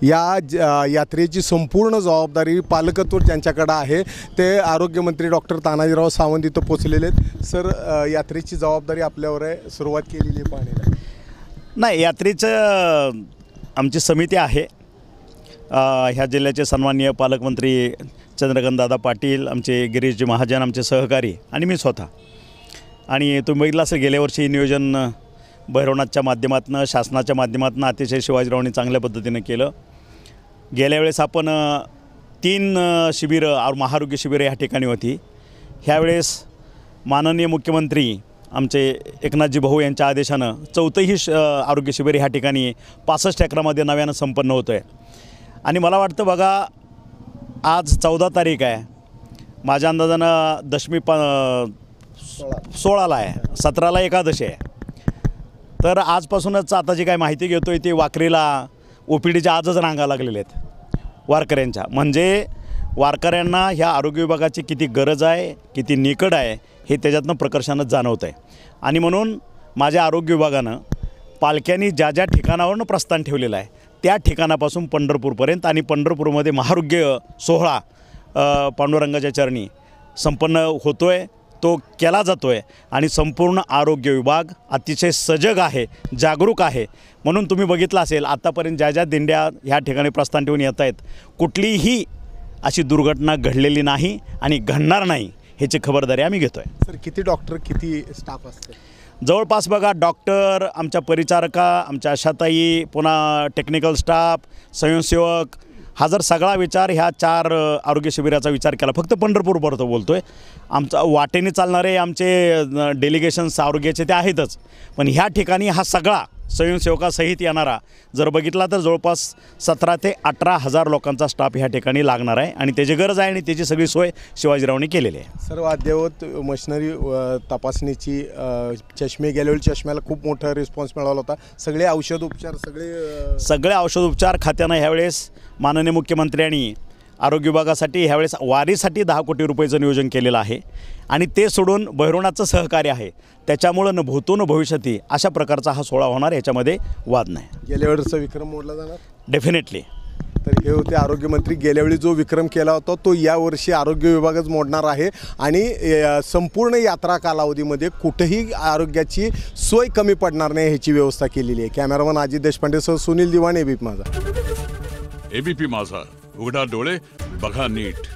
या यात्रेची संपूर्ण जबाबदारी पालकत्व ज्यांच्याकडे आहे ते आरोग्यमंत्री डॉक्टर तानाजीराव सावंत इथं पोचलेले आहेत। सर, यात्रेची जबाबदारी आपल्यावर आहे, सुरुवात केलेली आहे पाहण्याला? नाही, यात्रेचं आमची समिती आहे। ह्या जिल्ह्याचे सन्माननीय पालकमंत्री चंद्रकांतदादा पाटील, आमचे गिरीशजी महाजन, आमचे सहकारी आणि मी स्वतः। आणि तुम्ही बघितलं असेल गेल्या वर्षी नियोजन भैरवनाथच्या माध्यमातून, शासनाच्या माध्यमातून अतिशय शिवाजीरावांनी चांगल्या पद्धतीनं केलं। गेल्या वेळेस आपण 3 शिबिरं, महाआरोग्य शिबिरं ह्या ठिकाणी होती। ह्यावेळेस माननीय मुख्यमंत्री आमचे एकनाथजी भाऊ यांच्या आदेशानं 4थंही आरोग्य शिबिर ह्या ठिकाणी 65 एकरामध्ये नव्यानं संपन्न होतं आहे। आणि मला वाटतं बघा, आज 14 तारीख आहे, माझ्या अंदाजानं दशमी 16ला आहे, 17ला एकादशी आहे। तर आजपासूनच आता जी काय माहिती घेतो आहे ती वाखरीला OPDच्या आजच रांगा लागलेल्या आहेत वारकऱ्यांच्या। म्हणजे वारकऱ्यांना ह्या आरोग्य विभागाची किती गरज आहे, किती निकड आहे हे त्याच्यातनं प्रकर्षानं जाणवतं आहे। आणि म्हणून माझ्या आरोग्य विभागानं पालख्यांनी ज्या ज्या ठिकाणावरून प्रस्थान ठेवलेलं आहे त्या ठिकाणापासून पंढरपूरपर्यंत आणि पंढरपूरमध्ये महाआरोग्य सोहळा पांडुरंगाच्या चरणी संपन्न होतो आहे, तो केला जातो आहे। आणि संपूर्ण आरोग्य विभाग अतिशय सजग आहे, जागरूक आहे। म्हणून तुम्ही बघितलं असेल आत्तापर्यंत ज्या ज्या दिंड्या ह्या ठिकाणी प्रस्थान ठेवून येत आहेत, कुठलीही अशी दुर्घटना घडलेली नाही आणि घडणार नाही ह्याची खबरदारी आम्ही घेतो आहे। सर, किती डॉक्टर, किती स्टाफ असते? जवळपास बघा, डॉक्टर, आमच्या परिचारिका, आमच्या आशाताई, पुन्हा टेक्निकल स्टाफ, स्वयंसेवक, हा जर सगळा विचार ह्या 4 आरोग्य शिबिराचा विचार केला, फक्त पंढरपूरपर्यंत बोलतो आहे, आमचा वाटेने चालणारे आमचे डेलिगेशन्स आरोग्याचे ते आहेतच, पण ह्या ठिकाणी हा सगळा स्वयंसेवकासहित येणारा जर बघितला तर जवळपास 17 ते 18 हजार लोकांचा स्टाफ ह्या ठिकाणी लागणार आहे। आणि त्याची गरज आहे आणि त्याची सगळी सोय शिवाजीरावांनी केलेली आहे। सर्व अद्ययावत मशिनरी तपासणीची, चष्मे, गेल्या वेळी चष्म्याला खूप मोठा रिस्पॉन्स मिळाला होता। सगळे औषध उपचार, सगळे औषध उपचार खात्यानं ह्यावेळेस माननीय मुख्यमंत्र्यांनी आरोग्य विभागासाठी ह्यावेळेस वारीसाठी 10 कोटी रुपयाचं नियोजन केलेलं आहे। आणि ते सोडून भैरवनाथचं सहकार्य आहे, त्याच्यामुळं न भूतो न भविष्यती अशा प्रकारचा हा सोहळा होणार, याच्यामध्ये वाद नाही। गेल्या वेळेचा विक्रम मोडला जाणार डेफिनेटली। तर हे होते आरोग्यमंत्री। गेल्यावेळी जो विक्रम केला होता तो यावर्षी आरोग्य विभागच मोडणार आहे आणि संपूर्ण यात्रा कालावधीमध्ये कुठेही आरोग्याची सोय कमी पडणार नाही ह्याची व्यवस्था केलेली आहे। कॅमेरामन अजित देशपांडेसह सुनील दिवाण, ABP माझा। ABP माझा, उघडा डोळे बघा नीट।